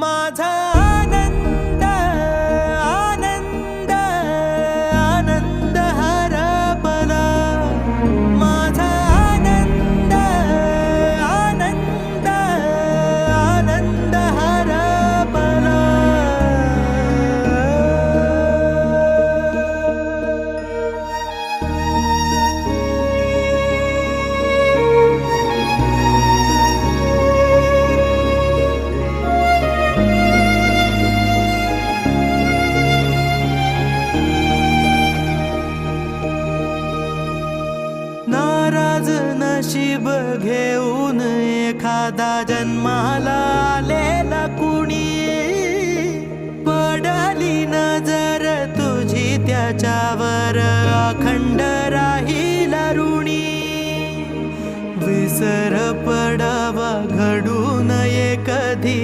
माझा आनंद आनंद आनंद हरपला, माझा आनंद आनंद आनंद हरपला. नाराज नशीब घेऊन एखादा जन्माला आलेला कुणी, पडली नजर तुझी त्याच्यावर अखंड राहील ऋणी. विसर पडावा घडू नये कधी